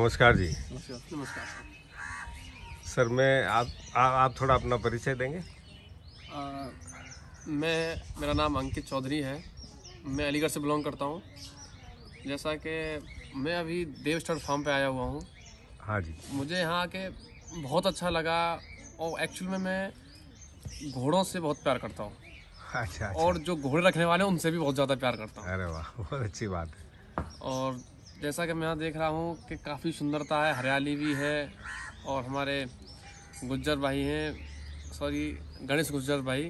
नमस्कार जी। नमस्कार सर मैं आप थोड़ा अपना परिचय देंगे? मेरा नाम अंकित चौधरी है। मैं अलीगढ़ से बिलोंग करता हूँ। जैसा कि मैं अभी देव स्टड फार्म पे आया हुआ हूँ। हाँ जी। मुझे यहाँ आके बहुत अच्छा लगा और एक्चुअल में मैं घोड़ों से बहुत प्यार करता हूँ। अच्छा। और जो घोड़े रखने वाले हैं उनसे भी बहुत ज़्यादा प्यार करता हूँ। अरे वाह, बहुत अच्छी बात है। और जैसा कि मैं यहाँ देख रहा हूँ कि काफ़ी सुंदरता है, हरियाली भी है। और हमारे गुज्जर भाई हैं, गणेश गुज्जर भाई,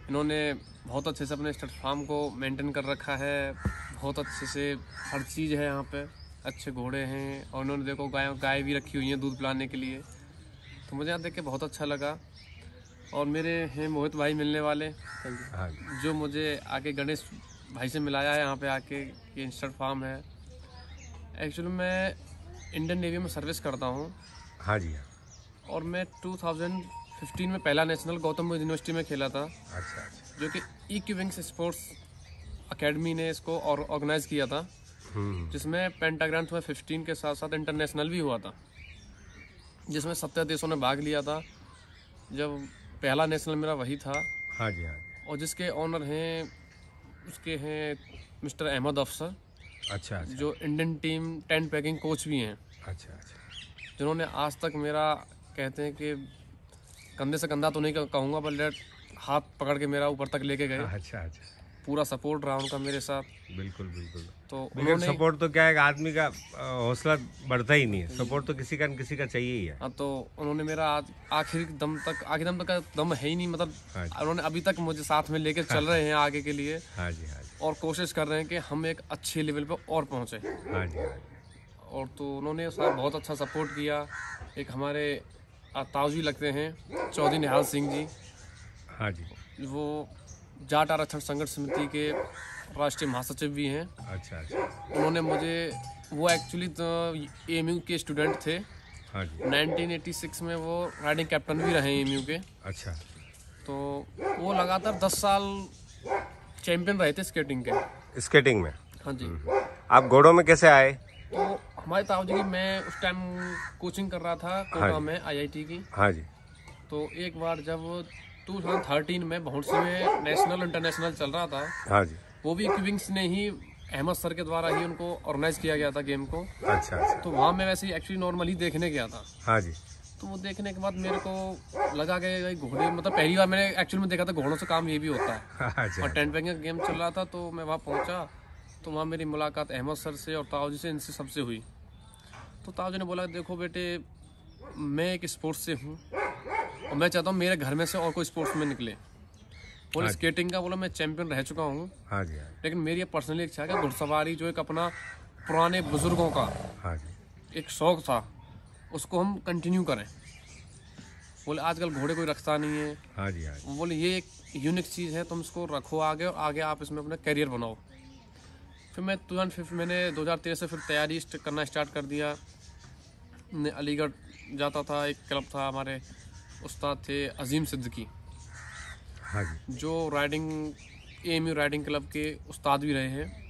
इन्होंने बहुत अच्छे से अपने स्टड फार्म को मेंटेन कर रखा है। बहुत अच्छे से हर चीज़ है यहाँ पे, अच्छे घोड़े हैं। और उन्होंने देखो गाय भी रखी हुई है दूध पिलाने के लिए। तो मुझे यहाँ देख के बहुत अच्छा लगा। और मेरे हैं मोहित भाई मिलने वाले, जो मुझे आके गणेश भाई से मिलाया है यहाँ पे आके। ये स्टड फार्म है। एक्चुअली मैं इंडियन नेवी में सर्विस करता हूँ। हाँ जी। और मैं 2015 में पहला नेशनल गौतम बुद्ध यूनिवर्सिटी में खेला था। अच्छा। जो कि EQ विंग्स स्पोर्ट्स अकेडमी ने इसको ऑर्गेनाइज किया था, जिसमें पेंटाग्राम 15 के साथ साथ इंटरनेशनल भी हुआ था, जिसमें 17 देशों ने भाग लिया था। जब पहला नेशनल मेरा वही था। हाँ जी। हाँ जी। और जिसके ऑनर हैं, उसके हैं मिस्टर अहमद अफसर। अच्छा। जो Indian team tent packing coach भी हैं। अच्छा। जिन्होंने आज तक मेरा, कहते हैं कि कंधे से कंधा तो नहीं कहूँगा, पर हाथ पकड़ के मेरा ऊपर तक लेके गए। अच्छा। पूरा सपोर्ट रहा उनका मेरे साथ। बिल्कुल। तो उन्होंने सपोर्ट तो क्या है, आदमी का हौसला बढ़ता ही नहीं है। सपोर्ट तो किसी का न किसी का चाहिए ही है। हाँ, तो उन्होंने मेरा आखिरी दम तक का दम है ही नहीं, मतलब उन्होंने अभी तक मुझे साथ में लेके चल रहे हैं आगे के लिए। हाँ जी। और कोशिश कर रहे हैं कि हम एक अच्छे लेवल पे और पहुँचे। हाँ जी। और तो उन्होंने बहुत अच्छा सपोर्ट किया। एक हमारे ताऊजी लगते हैं, चौधरी निहाल सिंह जी। हाँ जी। वो जाट आरक्षण संघर्ष समिति के राष्ट्रीय महासचिव भी हैं। अच्छा। उन्होंने मुझे, वो एक्चुअली तो AMU के स्टूडेंट थे। हाँ जी। 1986 में वो राइडिंग कैप्टन भी रहे AMU के। अच्छा। तो वो लगातार 10 साल चैंपियन रहे थे स्केटिंग में। हाँ जी। आप घोड़ों में कैसे आए? तो हमारे ताऊ जी की, मैं उस टाइम कोचिंग कर रहा था कोटा में IIT की। हाँ जी। तो एक बार जब 2013 में भौंसी में नेशनल इंटरनेशनल चल रहा था। हाँ जी। वो भी EQ विंग्स ने ही, अहमद सर के द्वारा ही उनको ऑर्गेनाइज किया गया था गेम को। अच्छा। तो वहाँ मैं वैसे ही एक्चुअली नॉर्मली देखने गया था। हाँ जी। तो वो देखने के बाद मेरे को लगा कि घोड़े, मतलब पहली बार मैंने एक्चुअली में देखा था घोड़ों से काम ये भी होता है। अच्छा। और टेंट पैकिंग का गेम चल रहा था। तो मैं वहाँ पहुँचा, तो वहाँ मेरी मुलाकात अहमद सर से और ताऊ जी से, इनसे सबसे हुई। तो ताऊ जी ने बोला, देखो बेटे, मैं एक स्पोर्ट्स से हूँ और मैं चाहता हूँ मेरे घर में से और कोई स्पोर्ट्स में निकले। बोले स्केटिंग का, बोला मैं चैंपियन रह चुका हूँ। हाँ जी। लेकिन मेरी ये पर्सनली इच्छा है कि घुड़सवारी, जो एक अपना पुराने बुजुर्गों का हाँ जी, एक शौक था, उसको हम कंटिन्यू करें। बोले आजकल घोड़े कोई रखता नहीं है। हाँ जी। हाँ जी। बोले ये एक यूनिक चीज़ है, तुम इसको रखो आगे, और आगे आप इसमें अपना करियर बनाओ। फिर मैं मैंने 2013 से फिर तैयारी करना स्टार्ट कर दिया। अलीगढ़ जाता था, एक क्लब था, हमारे उस्ताद थे अजीम सिद्दीकी। हाँ जी। जो AMU राइडिंग क्लब के उस्ताद भी रहे हैं।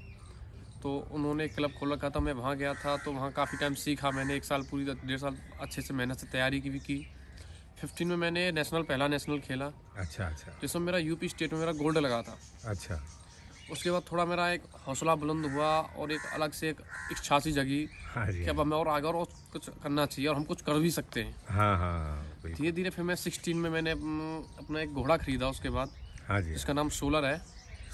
तो उन्होंने क्लब खोल रखा था, मैं वहाँ गया था। तो वहाँ काफ़ी टाइम सीखा मैंने, 1 साल, पूरी 1.5 साल अच्छे से मेहनत से तैयारी की भी की। 15 में मैंने पहला नेशनल खेला। अच्छा। जिसमें मेरा UP स्टेट में मेरा गोल्ड लगा था। अच्छा। उसके बाद थोड़ा मेरा एक हौसला बुलंद हुआ और एक अलग से एक इच्छा सी जगी। हाँ जी। कि अब हमें और आगे और कुछ करना चाहिए और हम कुछ कर भी सकते हैं। हाँ। धीरे धीरे फिर मैं 16 में मैंने अपना एक घोड़ा खरीदा उसके बाद। हाँ जी। जिसका नाम सोलर है।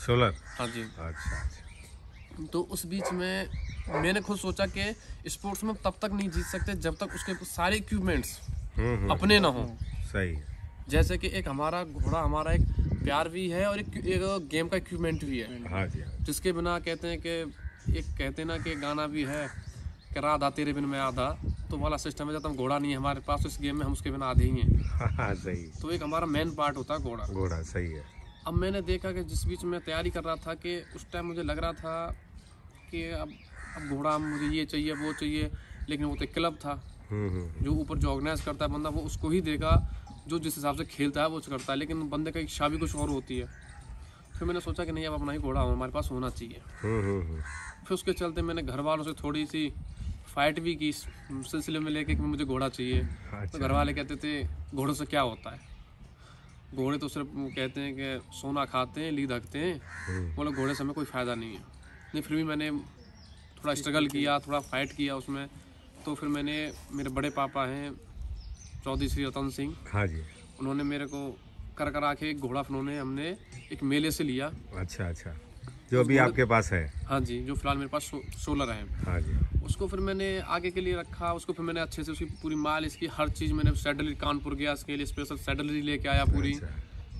सोलर। हाँ जी। अच्छा। तो उस बीच में मैंने खुद सोचा कि स्पोर्ट्स में तब तक नहीं जीत सकते जब तक उसके सारे इक्विपमेंट्स अपने ना हो। सही। जैसे कि एक हमारा घोड़ा, हमारा एक प्यार भी है और एक गेम का इक्विपमेंट भी है। हाँ जी। जिसके बिना, कहते हैं कि एक, कहते ना कि गाना भी है कि राधा तेरे बिन मैं आधा, तो वाला सिस्टम है। जब तक घोड़ा नहीं है हमारे पास, इस गेम में हम उसके बिना आधे ही हैं। हाँ सही। तो एक हमारा मेन पार्ट होता है घोड़ा। सही है। अब मैंने देखा कि जिस बीच में तैयारी कर रहा था, कि उस टाइम मुझे लग रहा था कि अब घोड़ा, मुझे ये चाहिए वो चाहिए। लेकिन वो तो क्लब था, जो ऊपर जो ऑर्गेनाइज करता है बंदा, वो उसको ही देगा जो जिस हिसाब से खेलता है वो करता है। लेकिन बंदे का इच्छा भी कुछ और होती है। फिर मैंने सोचा कि नहीं, अब अपना ही घोड़ा हमारे पास होना चाहिए। फिर उसके चलते मैंने घर वालों से थोड़ी सी फाइट भी की इस सिलसिले में लेके कि मुझे घोड़ा चाहिए। तो अच्छा। घर वाले कहते थे घोड़ों से क्या होता है, घोड़े तो सिर्फ कहते हैं कि सोना खाते हैं, लीद हकते हैं, बोले घोड़े से हमें कोई फ़ायदा नहीं है। नहीं, फिर भी मैंने थोड़ा स्ट्रगल किया, थोड़ा फाइट किया उसमें। तो फिर मैंने, मेरे बड़े पापा हैं चौधरी श्री रतन सिंह, हाँ जी। उन्होंने मेरे को करा के एक घोड़ा उन्होंने हमने एक मेले से लिया। अच्छा अच्छा, जो अभी आपके पास है। हाँ जी, जो फिलहाल मेरे पास 16 है। हाँ जी। उसको फिर मैंने आगे के लिए रखा, उसको फिर मैंने अच्छे से उसकी पूरी माल, इसकी हर चीज़ मैंने सैडलरी, कानपुर गया इसके लिए स्पेशल सैडलरी लेके आया पूरी। अच्छा।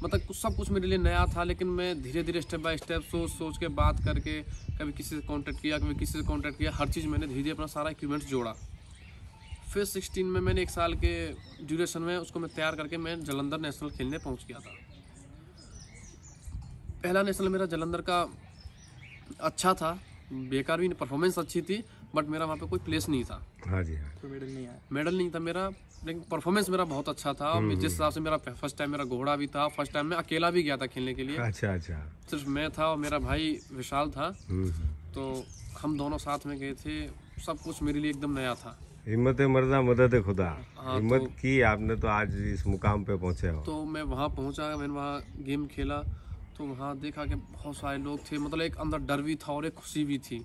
मतलब सब कुछ मेरे लिए नया था, लेकिन मैं धीरे धीरे स्टेप बाय स्टेप सोच के बात करके, कभी किसी से कांटेक्ट किया, कभी किसी से कांटेक्ट किया, हर चीज़ मैंने धीरे धीरे अपना सारा इक्विपमेंट्स जोड़ा। फिर 16 में मैंने 1 साल के ड्यूरेशन में उसको मैं तैयार करके मैं जालंधर नेशनल खेलने पहुंच गया था। पहला नेशनल मेरा जालंधर का अच्छा था, बेकार भी, परफॉर्मेंस अच्छी थी, बट मेरा वहाँ पे कोई प्लेस नहीं था। हाँ जी। हाँ। मेडल नहीं था मेरा, लेकिन परफॉर्मेंस मेरा बहुत अच्छा था। और जिस हिसाब से मेरा फर्स्ट टाइम मेरा घोड़ा भी था, फर्स्ट टाइम मैं अकेला भी गया था खेलने के लिए। अच्छा अच्छा। सिर्फ मैं था और मेरा भाई विशाल था, तो हम दोनों साथ में गए थे। सब कुछ मेरे लिए एकदम नया था। हिम्मत मर्दा मदद खुदा। हाँ, हिम्मत की आपने तो आज इस मुकाम पे पहुंचे हो। तो मैं वहाँ पहुँचा, मैंने वहाँ गेम खेला, तो वहाँ देखा कि बहुत सारे लोग थे। मतलब एक अंदर डर भी था और एक खुशी भी थी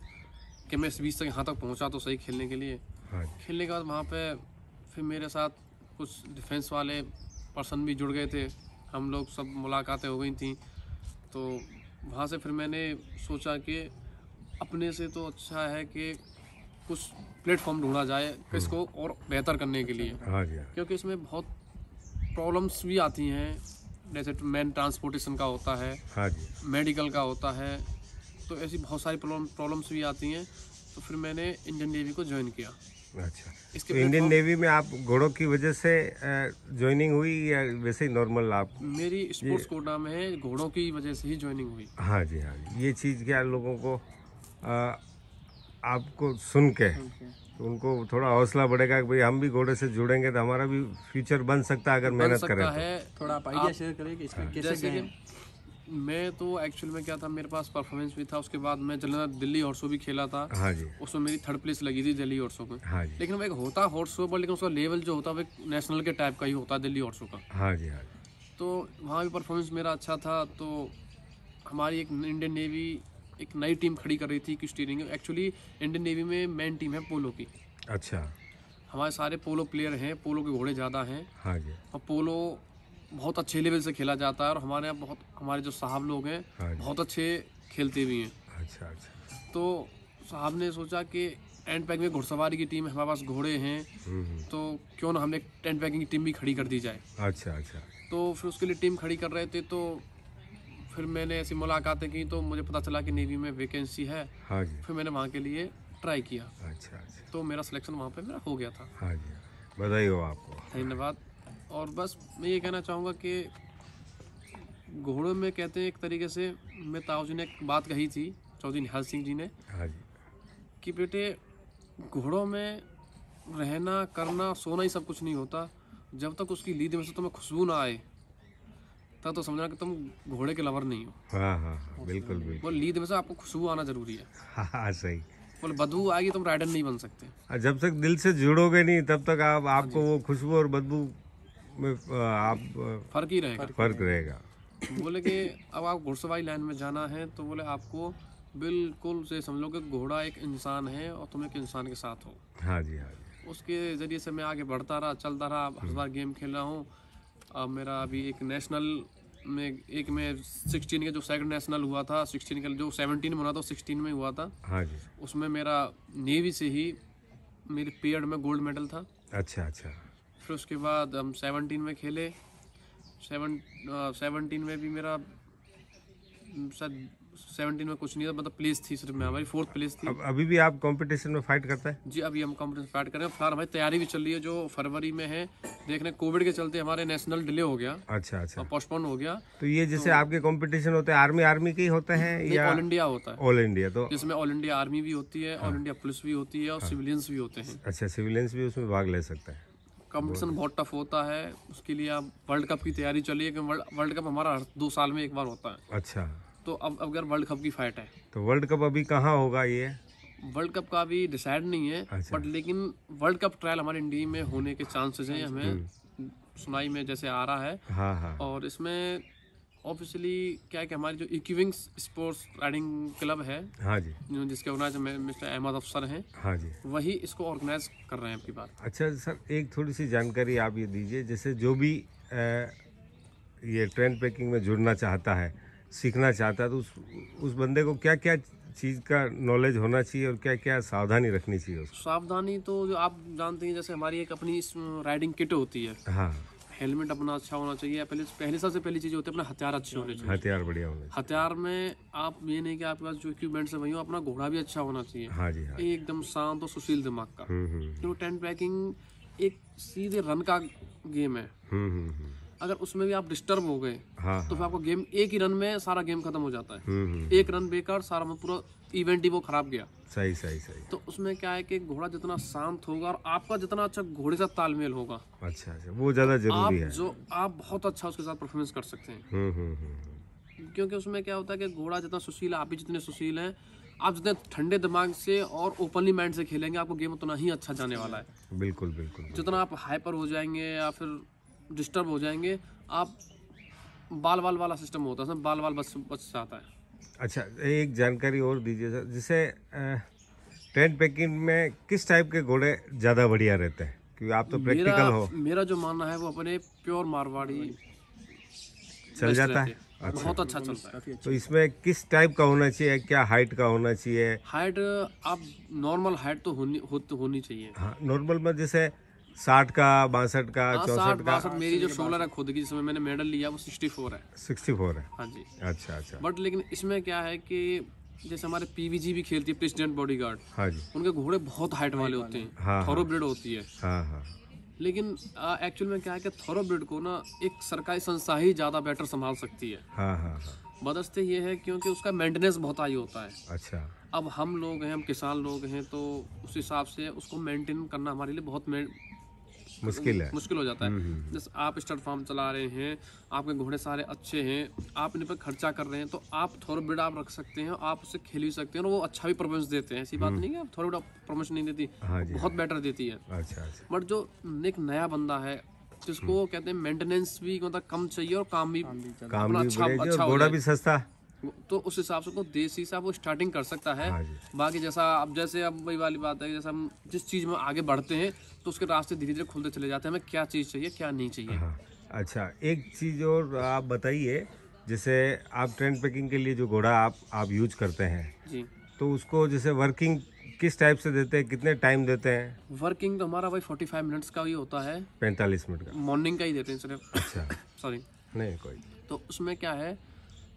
कि मैं इस बीच तक यहाँ तक पहुँचा तो सही खेलने के लिए। हाँ। खेलने के बाद वहाँ पे फिर मेरे साथ कुछ डिफेंस वाले पर्सन भी जुड़ गए थे, हम लोग सब मुलाकातें हो गई थी। तो वहाँ से फिर मैंने सोचा कि अपने से तो अच्छा है कि कुछ प्लेटफॉर्म ढूंढा जाए इसको और बेहतर करने के लिए। हाँ जी। हाँ। क्योंकि इसमें बहुत प्रॉब्लम्स भी आती हैं, जैसे मैन ट्रांसपोर्टेशन का होता है, हाँ जी। मेडिकल का होता है, तो ऐसी बहुत सारी प्रॉब्लम्स भी आती हैं। तो फिर मैंने इंडियन नेवी को ज्वाइन किया। अच्छा, इसके तो इंडियन नेवी में आप घोड़ों की वजह से ज्वाइनिंग हुई या वैसे ही नॉर्मल आप? मेरी स्पोर्ट्स कोटा में है, घोड़ों की वजह से ही ज्वाइनिंग हुई। हाँ जी। हाँ जी। ये चीज़ क्या लोगों को आपको सुन के तो उनको थोड़ा हौसला बढ़ेगा कि भाई हम भी घोड़े से जुड़ेंगे तो हमारा भी फ्यूचर बन सकता है अगर बन मेहनत सकता करें है। थोड़ा आप आइडिया शेयर करें कि इसमें कैसे जैसे गए? कि मैं तो एक्चुअल में क्या था, मेरे पास परफॉर्मेंस भी था। उसके बाद मैं जालंधर दिल्ली हॉर्स शो भी खेला था। तो। हाँ जी। उसमें मेरी 3rd प्लेस लगी थी दिल्ली हॉर्स शो में। हाँ जी। लेकिन वो एक होता हॉर्स शो पर, लेकिन उसका लेवल जो होता है वो एक नेशनल के टाइप का ही होता है दिल्ली हॉर्स शो का। हाँ जी। हाँ जी। तो वहाँ भी परफॉर्मेंस मेरा अच्छा था। तो हमारी एक इंडियन नेवी एक नई टीम खड़ी कर रही थी कि स्टीयरिंग। एक्चुअली इंडियन नेवी में मेन टीम है पोलो की। अच्छा। हमारे सारे पोलो प्लेयर हैं, पोलो के घोड़े ज़्यादा हैं हाँ जी। और पोलो बहुत अच्छे लेवल से खेला जाता है। और हमारे यहाँ बहुत, हमारे जो साहब लोग हैं हाँ जी। बहुत अच्छे खेलते भी हैं। अच्छा अच्छा। तो साहब ने सोचा कि टेंट पैक में घुड़सवारी की टीम है, हमारे पास घोड़े हैं, तो क्यों ना हमने एक टेंट पैकिंग की टीम भी खड़ी कर दी जाए। अच्छा अच्छा। तो फिर उसके लिए टीम खड़ी कर रहे थे। तो फिर मैंने ऐसी मुलाकातें की तो मुझे पता चला कि नेवी में वैकेंसी है। हाँ जी। फिर मैंने वहाँ के लिए ट्राई किया, अच्छा अच्छा। तो मेरा सिलेक्शन वहाँ पे मेरा हो गया था। हाँ जी। बधाई हो आपको। धन्यवाद। और बस मैं ये कहना चाहूँगा कि घोड़ों में कहते हैं एक तरीके से, मैं ताऊ जी ने एक बात कही थी, चौधरी निहाल सिंह जी ने, हाँ जी। कि बेटे घोड़ों में रहना, करना, सोना ही सब कुछ नहीं होता। जब तक उसकी लीद में से तुम्हें खुशबू ना आए तब तो समझना कि तुम घोड़े के लवर नहीं हो। हाँ हाँ हाँ, बिल्कुल बिल्कुल। वो लीद में से आपको खुशबू आना जरूरी है। हाँ हाँ, सही। बोले बदबू आएगी तुम राइडर नहीं बन सकते। जब तक दिल से जुड़ोगे नहीं तब तक आपको वो खुशबू और बदबू में आप फर्क ही रहेगा। फर्क रहेगा। बोले कि अब आप घुड़सवारी लाइन में जाना है तो बोले आपको बिल्कुल से समझ लो कि घोड़ा एक इंसान है और तुम एक इंसान के साथ हो। हाँ जी। हाँ जी। उसके ज़रिए से मैं आगे बढ़ता रहा, चलता रहा, हर बार गेम खेल रहा हूँ। अब मेरा अभी एक नेशनल में, एक में 16 के जो सेकंड नेशनल हुआ था, 16 का जो 17 में हुआ था 16 में हुआ था। हाँ जी। उसमें मेरा नेवी से ही मेरे पीरियड में गोल्ड मेडल था। अच्छा अच्छा। फिर उसके बाद हम 17 में खेले। 17 में भी मेरा शायद 17 में कुछ नहीं था, मतलब प्लेस थी सिर्फ, मैं हमारी 4th प्लेस थी। अब अभी भी आप कंपटीशन में फाइट करते हैं? जी, अभी हम कॉम्पिटिशन फाइट कर रहे हैं। फिलहाल हमारी तैयारी भी चल रही है, जो फरवरी में है। देखने कोविड के चलते हमारे नेशनल डिले हो गया अच्छा अच्छा। और पोस्टपोन हो गया। तो ये जैसे आपके कंपटीशन होते हैं आर्मी के ही होते हैं या ऑल इंडिया होता है, ऑल इंडिया? तो जिसमें ऑल इंडिया आर्मी भी होती है, ऑल इंडिया पुलिस भी होती है और सिविलियंस भी होते हैं। अच्छा, सिविलियंस भी उसमें भाग ले सकते हैं। कंपटीशन बहुत टफ होता है। उसके लिए अब वर्ल्ड कप की तैयारी चली है कि वर्ल्ड कप हमारा हर 2 साल में एक बार होता है। अच्छा, तो अब अगर वर्ल्ड कप की फाइट है तो वर्ल्ड कप अभी कहाँ होगा ये? वर्ल्ड कप का भी डिसाइड नहीं है, अच्छा। बट लेकिन वर्ल्ड कप ट्रायल हमारे इंडिया में होने के चांसेस हैं, हमें सुनाई में जैसे आ रहा है। हाँ हाँ और इसमें ऑब्वियसली क्या है कि हमारी जो इक्विविंग्स स्पोर्ट्स राइडिंग क्लब है, हाँ जी, जिसके ऑर्गेनाइजर मिस्टर अहमद अफसर हैं, हाँ जी। वही इसको ऑर्गेनाइज कर रहे हैं आपकी बात। अच्छा सर, एक थोड़ी सी जानकारी आप ये दीजिए, जैसे जो भी ये ट्रेन पैकिंग में जुड़ना चाहता है, सीखना चाहता है, तो उस बंदे को क्या क्या चीज़ का नॉलेज होना चाहिए और क्या क्या सावधानी रखनी चाहिए उसको? सावधानी तो जो आप जानते हैं, जैसे हमारी एक अपनी राइडिंग किट होती है, हाँ, हेलमेट अपना अच्छा होना चाहिए, पहले सबसे पहली चीज़ होती है अपना हथियार अच्छे होने चाहिए। हथियार बढ़िया होने चाहिए। हथियार में आप ये नहीं कि आपके पास जो इक्विपमेंट्स है वही हो, अपना घोड़ा भी अच्छा होना चाहिए, हाँ जी, हाँ। एकदम शांत और सुशील दिमाग का। हम्म। क्योंकि टेंट पैकिंग एक सीधे रन का गेम है, हम्म। अगर उसमें भी आप डिस्टर्ब हो गए हाँ तो फिर आपको गेम एक ही रन में सारा गेम खत्म हो जाता है। हम्म। एक रन बेकार, सारा में पूरा इवेंट ही वो खराब गया। सही सही सही। तो उसमें क्या है कि घोड़ा जितना शांत होगा और आपका जितना अच्छा घोड़े साथ तालमेल होगा, अच्छा अच्छा, वो ज़्यादा जरूरी है। आप बहुत अच्छा उसके साथ परफॉर्मेंस कर सकते हैं। हम्म। क्योंकि उसमें क्या होता है कि घोड़ा जितना सुशील है, आप भी जितने सुशील हैं, आप जितने ठंडे दिमाग से और ओपनली माइंड से खेलेंगे, आपको गेम उतना ही अच्छा जाने वाला है। बिल्कुल बिल्कुल। जितना आप हाइपर हो जाएंगे या फिर डिस्टर्ब हो जाएंगे, आप बाल वाला सिस्टम होता है, बाल बच जाता है। अच्छा, एक जानकारी और दीजिए सर, जैसे ट्रेन पैकिंग में किस टाइप के घोड़े ज़्यादा बढ़िया रहते हैं? क्योंकि आप तो प्रैक्टिकल हो। मेरा जो मानना है वो अपने प्योर मारवाड़ी चल जाता है। अच्छा, बहुत अच्छा चलता है। तो इसमें किस टाइप का होना चाहिए, क्या हाइट का होना चाहिए? हाइट आप नॉर्मल हाइट तो होनी चाहिए। हाँ, नॉर्मल में जैसे 60 का, 62 का, 64 का। 62 मेरी जो शोल्डर है खुद की, जिसमें मैंने मेडल लिया, वो 64 है। 64 है। हाँ जी। अच्छा अच्छा। बट लेकिन इसमें क्या है कि जैसे हमारे पीवीजी भी खेलती है, प्रेसिडेंट बॉडीगार्ड, हाँ जी, उनके घोड़े बहुत हाइट वाले होते हैं, हाँ, थॉरोब्रिड होती है। हाँ हाँ। लेकिन एक्चुअल में क्या है कि थॉरोब्रिड को ना एक सरकारी संस्था ही ज़्यादा बेटर संभाल सकती है। हाँ हाँ हाँ। बदस्ते ये है क्योंकि उसका मेंटेनेंस बहुत हाई होता है। अच्छा। अब हम लोग हैं, हम किसान लोग हैं, तो उस हिसाब से उसको मेंटेन करना हमारे लिए बहुत मुश्किल हो जाता है। जैसे आप स्टड फार्म चला रहे हैं, आपके घोड़े सारे अच्छे हैं, आप इन पर खर्चा कर रहे हैं, तो आप थोरोब्रिड आप रख सकते हैं, आप उससे खेल भी सकते हैं और वो अच्छा भी परफॉर्मेंस देते हैं। ऐसी बात नहीं है आप थोरोब्रिड परफॉर्मेंस नहीं देती, हाँ जी, बहुत बेटर देती है। अच्छा अच्छा। बट जो एक नया बंदा है, जिसको कहते हैं मेंटेनेंस भी मतलब कम चाहिए और काम भी काम अपना भी अच्छा बढ़िया और हो घोड़ा जाए, भी सस्ता। तो उस हिसाब से को देसी से वो स्टार्टिंग कर सकता है। हाँ जी। बाकी जैसे अब वही वाली बात है कि जैसे हम जिस चीज़ में आगे बढ़ते हैं तो उसके रास्ते धीरे धीरे खुलते चले जाते हैं, हमें क्या चीज़ चाहिए क्या नहीं चाहिए। हाँ। अच्छा, एक चीज़ और आप बताइए, जैसे आप ट्रेन पैकिंग के लिए जो घोड़ा आप यूज करते हैं, जी, तो उसको जैसे वर्किंग किस टाइप से देते हैं, कितने टाइम देते हैं? वर्किंग तो हमारा वही 45 मिनट्स का ही होता है, 45 मिनट का। मॉर्निंग का ही देते हैं सिर्फ। अच्छा, सॉरी, नहीं कोई। तो उसमें क्या है,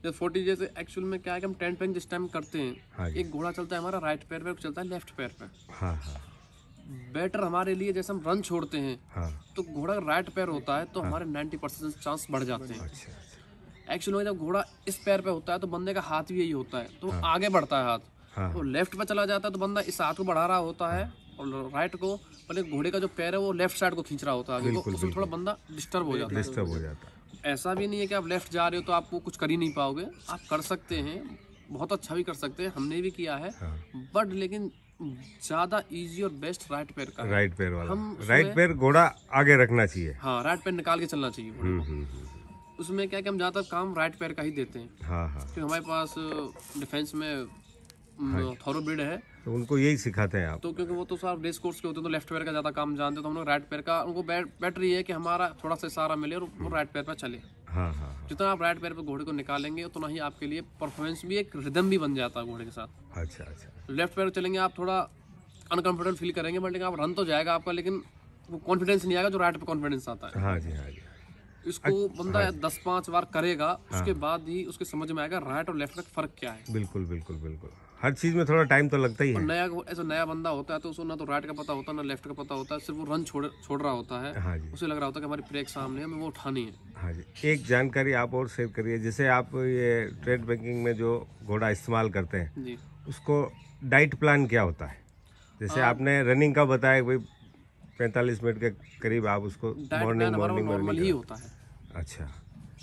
जैसे 40 जैसे एक्चुअल में क्या है कि हम टेंट पैकिंग जिस टाइम करते हैं, हाँ जी, एक घोड़ा चलता है हमारा राइट पैर पे, चलता है लेफ्ट पैर पे। हाँ हाँ बेटर हमारे लिए जैसे हम रन छोड़ते हैं हाँ। तो घोड़ा राइट पैर होता है तो हमारे 90% चांस बढ़ जाते हैं। अच्छा अच्छा। एक्चुअली में जब घोड़ा इस पैर पे होता है तो बंदे का हाथ भी यही होता है, तो वो आगे बढ़ता है हाथ। हाँ तो लेफ्ट पे चला जाता है तो बंदा इस हाथ को बढ़ा रहा होता है और राइट को, पहले घोड़े का जो पैर है वो लेफ्ट साइड को खींच रहा होता है आगे को, उसमें थोड़ा बंदा डिस्टर्ब हो जाता है। डिस्टर्ब हो जाता है। ऐसा भी नहीं है कि आप लेफ्ट जा रहे हो तो आपको कुछ कर ही नहीं पाओगे, आप कर सकते हैं, बहुत अच्छा भी कर सकते हैं, हमने भी किया है। हाँ। बट लेकिन ज्यादा इजी और बेस्ट राइट पैर का है। राइट पैर वाला। हम राइट पैर घोड़ा आगे रखना चाहिए। हाँ, राइट पैर निकाल के चलना चाहिए घोड़े को। उसमें क्या कि हम ज़्यादातर काम राइट पैर का ही देते हैं, हाँ हाँ। क्योंकि हमारे पास डिफेंस में थॉरोब्रिड है, तो उनको यही सिखाते हैं आप? तो क्योंकि वो तो सारा रेस कोर्स के होते हैं तो लेफ्ट पैर का ज़्यादा काम जानते हैं, तो हम लोग राइट पैर का, उनको बेटर ये है कि हमारा थोड़ा सा इशारा मिले और वो राइट पैर पर चले। हाँ हाँ हाँ। जितना आप राइट पैर पर घोड़े को निकालेंगे उतना ही आपके लिए परफॉर्मेंस भी, एक रिदम भी बन जाता है घोड़े के साथ। अच्छा अच्छा। लेफ्ट पैर चलेंगे आप थोड़ा अनकंफर्टेबल फील करेंगे, बट लेकिन आप रन तो जाएगा आपका, लेकिन वो कॉन्फिडेंस नहीं आएगा जो राइट पे कॉन्फिडेंस आता है। हाँ जी, हाँ जी। इसको बंदा 10-5 बार करेगा, उसके बाद ही उसके समझ में आएगा राइट और लेफ्ट का फर्क क्या है। बिल्कुल बिल्कुल बिल्कुल। हर चीज में थोड़ा टाइम तो लगता ही और है। ऐसा नया बंदा होता है तो उसको ना तो राइट का पता होता है ना लेफ्ट का पता होता है, सिर्फ वो रन छोड़ रहा होता है। हाँ जी, उसे लग रहा होता है कि हमारी ब्रेक सामने है, हमें वो उठानी है। हाँ जी। एक जानकारी आप और शेयर करिए, जैसे आप ये ट्रेड बैंकिंग में जो घोड़ा इस्तेमाल करते हैं, जी, उसको डाइट प्लान क्या होता है? जैसे आपने रनिंग का बताया भाई 45 मिनट के करीब आप उसको डाइट मॉर्निंग प्लान हमारा मॉर्निंग नॉर्मल में ही होता है। अच्छा,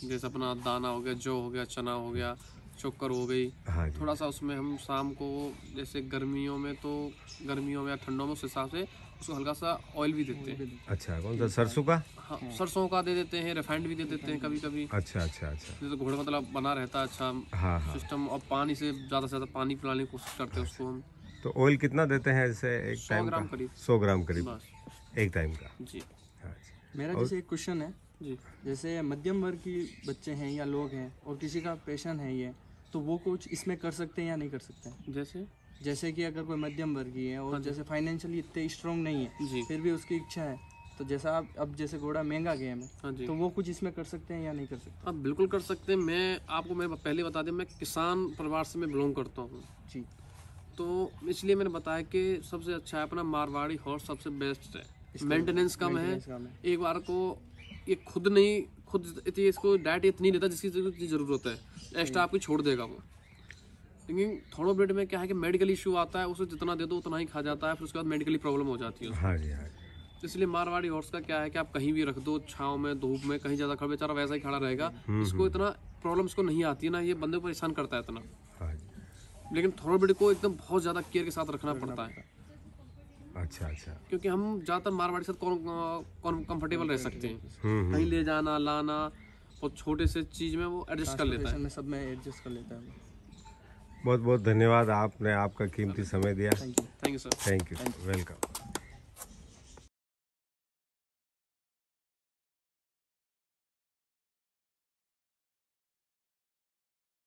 जैसे अपना दाना हो गया, जौ हो गया, चना हो गया, चोकर हो गई, हाँ जी। थोड़ा सा उसमें हम शाम को जैसे गर्मियों में या ठंडों में उस हिसाब से उसको हल्का सा ऑयल भी देते हैं। अच्छा, कौन सा, सरसों का? हाँ, सरसों का दे देते हैं, रिफाइंड भी दे देते हैं कभी कभी, अच्छा अच्छा अच्छा। जैसे घोड़े मतलब बना रहता है अच्छा हाँ हाँ। सिस्टम। और पानी से ज़्यादा पानी पिलाने की कोशिश करते हैं उसको हम। तो ऑयल कितना देते हैं जैसे एक 100 टाइम ग्राम का? करीब 100 ग्राम करीब बस। एक टाइम का। जी हाँ जी। मेरा जैसे एक क्वेश्चन है, जी। जैसे मध्यम वर्ग की बच्चे हैं या लोग हैं और किसी का पैशन है ये, तो वो कुछ इसमें कर सकते हैं या नहीं कर सकते हैं? जैसे कि अगर कोई मध्यम वर्गीय है और जैसे फाइनेंशियली इतने स्ट्रॉन्ग नहीं है, जी। फिर भी उसकी इच्छा है, तो जैसा आप अब जैसे घोड़ा महंगा गेम हाँ है, जी। तो वो कुछ इसमें कर सकते हैं या नहीं कर सकते? आप बिल्कुल कर सकते हैं। मैं पहले बता दें, मैं किसान परिवार से मैं बिलोंग करता हूँ, जी। तो इसलिए मैंने बताया कि सबसे अच्छा है अपना मारवाड़ी हॉर्स, सबसे बेस्ट है। मेंटेनेंस कम है, एक बार को ये खुद इसको डाइट इतनी लेता जिसकी ज़रूरत है, एक्स्ट्रा आपकी छोड़ देगा वो। लेकिन थोड़ा ब्रीड में क्या है कि मेडिकल इशू आता है, उसे जितना दे दो उतना ही खा जाता है, फिर उसके बाद मेडिकली प्रॉब्लम हो जाती है उसको। हाँ जी हाँ जी। इसलिए मारवाड़ी हॉर्स का क्या है कि आप कहीं भी रख दो, छाँव में, धूप में, कहीं ज़्यादा खड़ा, बेचारा वैसा ही खड़ा रहेगा। इसको इतना प्रॉब्लम इसको नहीं आती है ना, ये बंदे को परेशान करता है इतना। हाँ जी। लेकिन थोड़ा को एकदम बहुत ज़्यादा केयर के साथ रखना पड़ता है, अच्छा अच्छा। क्योंकि हम ज़्यादातर मारवाड़ी के साथ कौन कंफर्टेबल रह सकते हैं। कहीं ले जाना लाना और छोटे से चीज़ में वो एडजस्ट कर लेता है। ट्रांसपोर्टेशन में सब में एडजस्ट कर लेता है वो। बहुत बहुत धन्यवाद, आपने आपका कीमती समय दिया। Thank you. Thank you sir. Thank you, welcome.